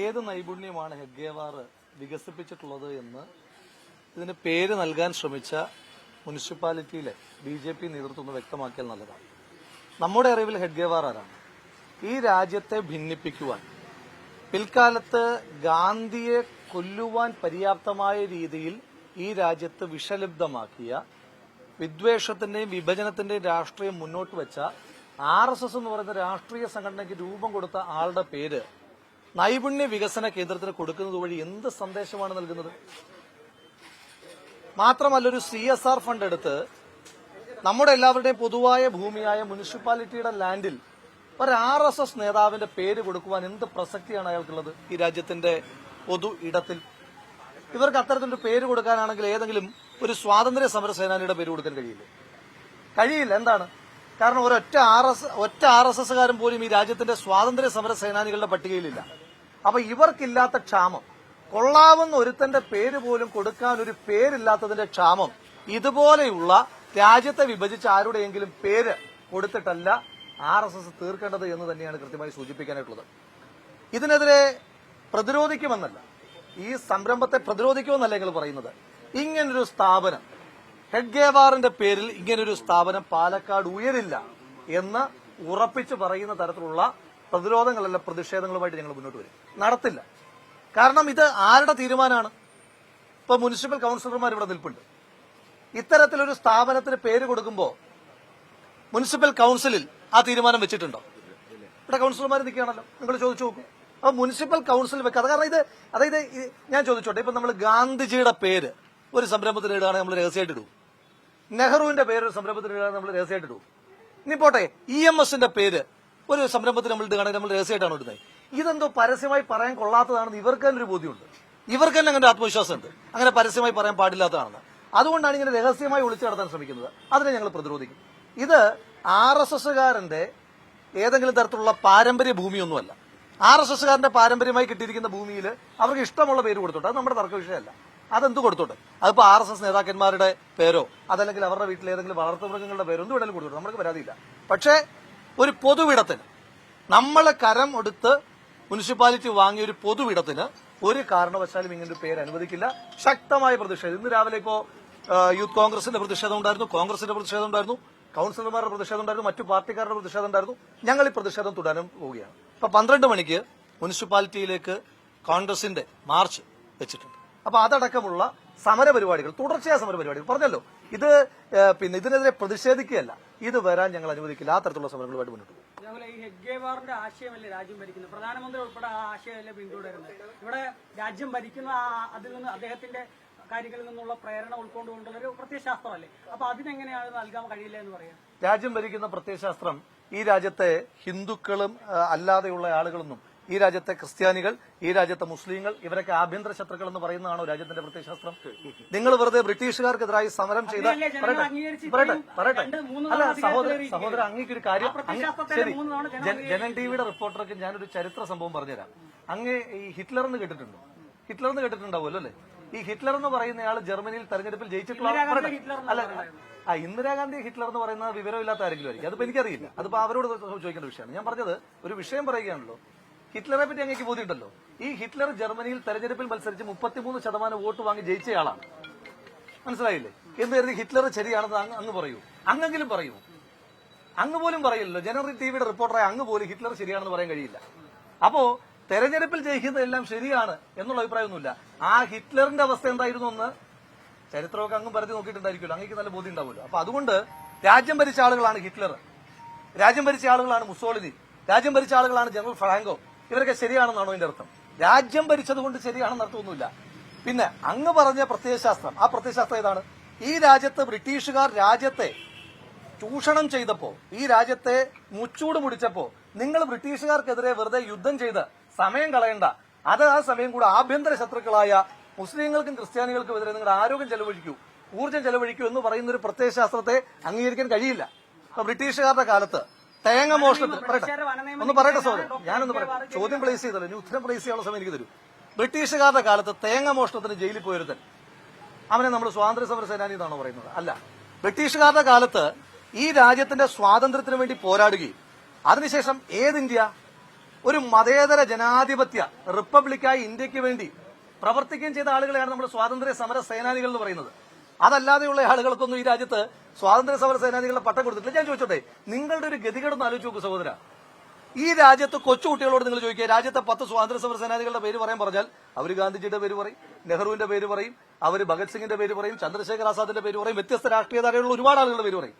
ഏത് നൈപുണ്യമാണ് ഹെഡ്ഗേവാർ വികസിപ്പിച്ചിട്ടുള്ളത് എന്ന് ഇതിന് പേര് നൽകാൻ ശ്രമിച്ച മുനിസിപ്പാലിറ്റിയിലെ BJP നേതൃത്വം ഒന്ന് വ്യക്തമാക്കിയാൽ നല്ലതാണ്. നമ്മുടെ അറിവിൽ ഹെഡ്ഗേവാർ ആരാണ്? ഈ രാജ്യത്തെ ഭിന്നിപ്പിക്കുവാൻ, പിൽക്കാലത്ത് ഗാന്ധിയെ കൊല്ലുവാൻ പര്യാപ്തമായ രീതിയിൽ ഈ രാജ്യത്ത് വിഷലിപ്തമാക്കിയ, വിദ്വേഷത്തിന്റെയും വിഭജനത്തിന്റെയും രാഷ്ട്രീയം മുന്നോട്ട് വെച്ച RSS എന്ന് പറയുന്ന രാഷ്ട്രീയ സംഘടനയ്ക്ക് രൂപം കൊടുത്ത ആളുടെ പേര് നൈപുണ്യ വികസന കേന്ദ്രത്തിന് കൊടുക്കുന്നത് വഴി എന്ത് സന്ദേശമാണ് നൽകുന്നത്? മാത്രമല്ല, ഒരു CSR ഫണ്ട് എടുത്ത് നമ്മുടെ എല്ലാവരുടെയും പൊതുവായ ഭൂമിയായ മുനിസിപ്പാലിറ്റിയുടെ ലാൻഡിൽ ഒരു RSS നേതാവിന്റെ പേര് കൊടുക്കുവാൻ എന്ത് പ്രസക്തിയാണ് അയാൾക്കുള്ളത് ഈ രാജ്യത്തിന്റെ പൊതു ഇടത്തിൽ? ഇവർക്ക് അത്തരത്തിലൊരു പേര് കൊടുക്കാനാണെങ്കിൽ ഏതെങ്കിലും ഒരു സ്വാതന്ത്ര്യ സമര സേനാനിയുടെ പേര് കൊടുക്കാൻ കഴിയില്ല. എന്താണ് കാരണം? ഒറ്റ RSSകാരൻ പോലും ഈ രാജ്യത്തിന്റെ സ്വാതന്ത്ര്യ സമര സേനാനികളുടെ പട്ടികയിലില്ല. അപ്പൊ ഇവർക്കില്ലാത്ത ക്ഷാമം, കൊള്ളാവുന്ന ഒരുത്തന്റെ പേര് പോലും കൊടുക്കാൻ ഒരു പേരില്ലാത്തതിന്റെ ക്ഷാമം ഇതുപോലെയുള്ള രാജ്യത്തെ വിഭജിച്ച് ആരുടെയെങ്കിലും പേര് കൊടുത്തിട്ടല്ല RSS തീർക്കേണ്ടത് എന്ന് തന്നെയാണ് കൃത്യമായി സൂചിപ്പിക്കാനായിട്ടുള്ളത്. ഇതിനെതിരെ പ്രതിരോധിക്കുമെന്നല്ല, ഈ സംരംഭത്തെ പ്രതിരോധിക്കുമെന്നല്ല നിങ്ങൾ പറയുന്നത്. ഇങ്ങനൊരു സ്ഥാപനം, ഹെഡ്ഗേവാറിന്റെ പേരിൽ ഇങ്ങനൊരു സ്ഥാപനം പാലക്കാട് ഉയരില്ല എന്ന് ഉറപ്പിച്ചു പറയുന്ന തരത്തിലുള്ള പ്രതിരോധങ്ങളല്ല പ്രതിഷേധങ്ങളുമായിട്ട് ഞങ്ങൾ മുന്നോട്ട് വരും. നടത്തില്ല. കാരണം ഇത് ആരുടെ തീരുമാനമാണ്? ഇപ്പൊ മുനിസിപ്പൽ കൌൺസിലർമാർ ഇവിടെ നിൽപ്പുണ്ട്. ഇത്തരത്തിലൊരു സ്ഥാപനത്തിന് പേര് കൊടുക്കുമ്പോൾ മുനിസിപ്പൽ കൌൺസിലിൽ ആ തീരുമാനം വെച്ചിട്ടുണ്ടോ? ഇവിടെ കൌൺസിലർമാർ നിൽക്കുകയാണല്ലോ, നിങ്ങൾ ചോദിച്ചു നോക്കൂ. അപ്പൊ മുനിസിപ്പൽ കൌൺസിൽ വെക്കാതെ, കാരണം അതായത് ഞാൻ ചോദിച്ചോട്ടെ, ഇപ്പൊ നമ്മൾ ഗാന്ധിജിയുടെ പേര് ഒരു സംരംഭത്തിന് ഇടുകയാണെങ്കിൽ നമ്മൾ രഹസ്യമായിട്ട് ഇടും. നെഹ്റുവിന്റെ പേര് ഒരു സംരംഭത്തിന് ഇടുകയാണെങ്കിൽ നമ്മൾ രഹസ്യമായിട്ട് ഇടും. ഇനി പോട്ടെ, EMSന്റെ പേര് ഒരു സംരംഭത്തിന് നമ്മൾ ഇടുകയാണെങ്കിൽ നമ്മൾ രഹസ്യമായിട്ടാണ് ഇടുന്നത്. ഇതെന്തോ പരസ്യമായി പറയാൻ കൊള്ളാത്തതാണെന്ന് ഇവർക്ക് തന്നെ ഒരു ബോധ്യമുണ്ട്. ഇവർക്ക് തന്നെ അങ്ങനെ ആത്മവിശ്വാസമുണ്ട്, അങ്ങനെ പരസ്യമായി പറയാൻ പാടില്ലാത്തതാണെന്ന്. അതുകൊണ്ടാണ് ഇങ്ങനെ രഹസ്യമായി ഒളിച്ചു നടത്താൻ ശ്രമിക്കുന്നത്. അതിനെ ഞങ്ങൾ പ്രതിരോധിക്കും. ഇത് RSSകാരന്റെ ഏതെങ്കിലും തരത്തിലുള്ള പാരമ്പര്യ ഭൂമിയൊന്നുമല്ല. RSSകാരന്റെ പാരമ്പര്യമായി കിട്ടിയിരിക്കുന്ന ഭൂമിയിൽ അവർക്ക് ഇഷ്ടമുള്ള പേര് കൊടുത്തോട്ടെ, അത് നമ്മുടെ തർക്ക വിഷയമല്ല. അതെന്ത് കൊടുത്തോട്ടെ, അതിപ്പോ RSS നേതാക്കന്മാരുടെ പേരോ അതല്ലെങ്കിൽ അവരുടെ വീട്ടിലെ ഏതെങ്കിലും വളർത്തുമൃഗങ്ങളുടെ പേരോ എന്ത് വേണമെങ്കിലും കൊടുത്തോട്ടെ, നമുക്ക് പരാതിയില്ല. പക്ഷേ ഒരു പൊതുവിടത്തിന്, നമ്മൾ കരം എടുത്ത് മുനിസിപ്പാലിറ്റി വാങ്ങിയ ഒരു പൊതുവിടത്തിന് ഒരു കാരണവശാലും ഇങ്ങനൊരു പേര് അനുവദിക്കില്ല. ശക്തമായ പ്രതിഷേധം. ഇന്ന് രാവിലെ ഇപ്പോ യൂത്ത് കോൺഗ്രസിന്റെ പ്രതിഷേധം ഉണ്ടായിരുന്നു, കോൺഗ്രസിന്റെ പ്രതിഷേധം ഉണ്ടായിരുന്നു, കൌൺസിലർമാരുടെ പ്രതിഷേധം ഉണ്ടായിരുന്നു, മറ്റു പാർട്ടിക്കാരുടെ പ്രതിഷേധം ഉണ്ടായിരുന്നു. ഞങ്ങൾ ഈ പ്രതിഷേധം തുടരാൻ പോവുകയാണ്. ഇപ്പൊ 12 മണിക്ക് മുനിസിപ്പാലിറ്റിയിലേക്ക് കോൺഗ്രസിന്റെ മാർച്ച് വെച്ചിട്ടുണ്ട്. അപ്പൊ അതടക്കമുള്ള സമരപരിപാടികൾ, തുടർച്ചയായ സമരപരിപാടികൾ പറഞ്ഞല്ലോ. ഇത് ഇതിനെതിരെ പ്രതിഷേധിക്കുകയല്ല, ഇത് വരാൻ ഞങ്ങൾ അനുവദിക്കില്ല. ആ തരത്തിലുള്ള സമരങ്ങളുമായിട്ട് മുന്നോട്ട് പോകും. അതേപോലെ ഈ ഹെഡ്ഗേവാറിന്റെ ആശയമല്ലേ രാജ്യം ഭരിക്കുന്നത്? പ്രധാനമന്ത്രി ഉൾപ്പെടെ ആ ആശയമല്ലേ പിന്തുടരുന്നത്? ഇവിടെ രാജ്യം ഭരിക്കുന്ന അതിൽ നിന്ന് അദ്ദേഹത്തിന്റെ കാര്യങ്ങളിൽ നിന്നുള്ള പ്രേരണ ഉൾക്കൊണ്ടുകൊണ്ടുള്ള ഒരു പ്രത്യയശാസ്ത്രമല്ലേ? അപ്പൊ അതിനെങ്ങനെയാണ് നൽകാൻ കഴിയില്ല എന്ന് പറയാം? രാജ്യം ഭരിക്കുന്ന പ്രത്യയശാസ്ത്രം ഈ രാജ്യത്തെ ഹിന്ദുക്കളും അല്ലാതെയുള്ള ആളുകളൊന്നും, ഈ രാജ്യത്തെ ക്രിസ്ത്യാനികൾ, ഈ രാജ്യത്തെ മുസ്ലിങ്ങൾ, ഇവരൊക്കെ ആഭ്യന്തര ശത്രുക്കൾ എന്ന് പറയുന്നതാണോ രാജ്യത്തിന്റെ പ്രത്യയശാസ്ത്രം? നിങ്ങൾ വെറുതെ ബ്രിട്ടീഷുകാർക്കെതിരായി സമരം ചെയ്ത പറയട്ടെ അല്ല സഹോദര അങ്ങേക്കൊരു കാര്യം. ശരി, ജനൻ ടിവിയുടെ റിപ്പോർട്ടർക്ക് ഞാനൊരു ചരിത്ര സംഭവം പറഞ്ഞുതരാം. അങ്ങ് ഈ ഹിറ്റ്ലർന്ന് കേട്ടിട്ടുണ്ടാവുമല്ലോ അല്ലെ? ഈ ഹിറ്റ്ലർ എന്ന് പറയുന്നയാൾ ജർമ്മനിയിൽ തെരഞ്ഞെടുപ്പിൽ ജയിച്ചിട്ടുള്ള അല്ല, ഇന്ദിരാഗാന്ധി ഹിറ്റ്ലർ എന്ന് പറയുന്ന വിവരമില്ലാത്ത ആരെങ്കിലും ആയിരിക്കും. അതിപ്പോ എനിക്കറിയില്ല, അതിപ്പോ അവരോട് ചോദിക്കേണ്ട വിഷയമാണ്. ഞാൻ പറഞ്ഞത് ഒരു വിഷയം പറയുകയാണല്ലോ. ഹിറ്റ്ലറെ പറ്റി അങ്ങേക്ക് ബോധ്യമുണ്ടല്ലോ. ഈ ഹിറ്റ്ലർ ജർമ്മനിയിൽ തെരഞ്ഞെടുപ്പിൽ മത്സരിച്ച് 33% വോട്ട് വാങ്ങി ജയിച്ചയാളാണ്. മനസ്സിലായില്ലേ? എന്ന് കരുതി ഹിറ്റ്ലർ ശരിയാണെന്ന് അങ്ങ് പറയൂ. അങ്ങെങ്കിലും പറയൂ. അങ്ങ് പോലും പറയില്ലല്ലോ. ജനറൽ ടിവിയുടെ റിപ്പോർട്ടറായ അങ്ങ് പോലും ഹിറ്റ്ലർ ശരിയാണെന്ന് പറയാൻ കഴിയില്ല. അപ്പോ തെരഞ്ഞെടുപ്പിൽ ജയിക്കുന്നതെല്ലാം ശരിയാണ് എന്നുള്ള അഭിപ്രായമൊന്നുമില്ല. ആ ഹിറ്റ്ലറിന്റെ അവസ്ഥ എന്തായിരുന്നു എന്ന് ചരിത്രമൊക്കെ അങ്ങ് പരത്തി നോക്കിയിട്ടുണ്ടായിരിക്കുമല്ലോ, അങ്ങേക്ക് നല്ല ബോധ്യം ഉണ്ടാവുമല്ലോ. അപ്പൊ അതുകൊണ്ട് രാജ്യം ഭരിച്ച ആളുകളാണ് ഹിറ്റ്ലർ, രാജ്യം ഭരിച്ച ആളുകളാണ് മുസോളിനി, രാജ്യം ഭരിച്ച ആളുകളാണ് ജനറൽ ഫ്രാങ്കോ. ഇവരൊക്കെ ശരിയാണെന്നാണോ ഇതിന്റെ അർത്ഥം? രാജ്യം ഭരിച്ചതുകൊണ്ട് ശരിയാണെന്ന് അർത്ഥമൊന്നുമില്ല. പിന്നെ അങ്ങ് പറഞ്ഞ പ്രത്യയശാസ്ത്രം, ആ പ്രത്യയശാസ്ത്രം ഏതാണ്? ഈ രാജ്യത്ത് ബ്രിട്ടീഷുകാർ രാജ്യത്തെ ചൂഷണം ചെയ്തപ്പോ, ഈ രാജ്യത്തെ മുച്ചൂട് മുടിച്ചപ്പോ നിങ്ങൾ ബ്രിട്ടീഷുകാർക്കെതിരെ വെറുതെ യുദ്ധം ചെയ്ത് സമയം കളയണ്ട, അത് ആ സമയം കൂടെ ആഭ്യന്തര ശത്രുക്കളായ മുസ്ലിങ്ങൾക്കും ക്രിസ്ത്യാനികൾക്കും എതിരെ നിങ്ങളുടെ ആരോഗ്യം ചെലവഴിക്കൂ, ഊർജ്ജം ചെലവഴിക്കൂ എന്ന് പറയുന്ന ഒരു പ്രത്യയശാസ്ത്രത്തെ അംഗീകരിക്കാൻ കഴിയില്ല. ബ്രിട്ടീഷുകാരുടെ കാലത്ത് തേങ്ങ മോഷണത്തിന് പറയട്ടെ സോദരൻ, ഞാനൊന്ന് പറയാം. ചോദ്യം പ്ലേസ് ചെയ്തല്ലോ, ഇനി ഉത്തരം പ്ലേസ് ചെയ്യാനുള്ള സമയം എനിക്ക് തരൂ. ബ്രിട്ടീഷുകാരുടെ കാലത്ത് തേങ്ങ മോഷണത്തിന് ജയിലിൽ പോയിരുത്തൻ, അവനെ നമ്മൾ സ്വാതന്ത്ര്യ സമര സേനാനി എന്നാണോ പറയുന്നത്? അല്ല. ബ്രിട്ടീഷുകാരുടെ കാലത്ത് ഈ രാജ്യത്തിന്റെ സ്വാതന്ത്ര്യത്തിന് വേണ്ടി പോരാടുകയും അതിനുശേഷം ഏത് ഇന്ത്യ, ഒരു മതേതര ജനാധിപത്യ റിപ്പബ്ലിക്കായി ഇന്ത്യക്ക് വേണ്ടി പ്രവർത്തിക്കുകയും ചെയ്ത ആളുകളെയാണ് നമ്മൾ സ്വാതന്ത്ര്യ സമര സേനാനികൾ എന്ന് പറയുന്നത്. അതല്ലാതെയുള്ള ആളുകൾക്കൊന്നും ഈ രാജ്യത്ത് സ്വാതന്ത്ര്യ സമര സേനാനികളുടെ പട്ടം കൊടുത്തിട്ടില്ല. ഞാൻ ചോദിച്ചോട്ടെ, നിങ്ങളുടെ ഒരു ഗതികേടൊന്ന് ആലോചിച്ച് നോക്കൂ സഹോദര. ഈ രാജ്യത്ത് കൊച്ചുകുട്ടികളോട് നിങ്ങൾ ചോദിക്കുക, രാജ്യത്തെ 10 സ്വാതന്ത്ര്യ സമര സേനാനികളുടെ പേര് പറഞ്ഞാൽ അവർ ഗാന്ധിജിയുടെ പേര് പറയും, നെഹ്റുവിന്റെ പേര് പറയും, അവർ ഭഗത് സിംഗിന്റെ പേര് പറയും, ചന്ദ്രശേഖർ ആസാദിന്റെ പേര് പറയും, വ്യത്യസ്ത രാഷ്ട്രീയധാരയുള്ള ഒരുപാട് ആളുകളുടെ പേര് പറയും.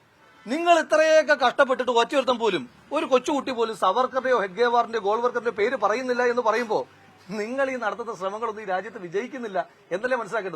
നിങ്ങൾ ഇത്രയൊക്കെ കഷ്ടപ്പെട്ടിട്ട് ഒറ്റയൊരുത്തം പോലും, ഒരു കൊച്ചുകുട്ടി പോലും സവർക്കറുടെയോ ഹെഡ്ഗേവാറിന്റെയോ ഗോൾവർക്കറിന്റെയോ പേര് പറയുന്നില്ല എന്ന് പറയുമ്പോൾ നിങ്ങൾ ഈ നടത്തുന്ന ശ്രമങ്ങളൊന്നും ഈ രാജ്യത്ത് വിജയിക്കുന്നില്ല എന്നല്ലേ മനസ്സിലാക്കേണ്ടത്.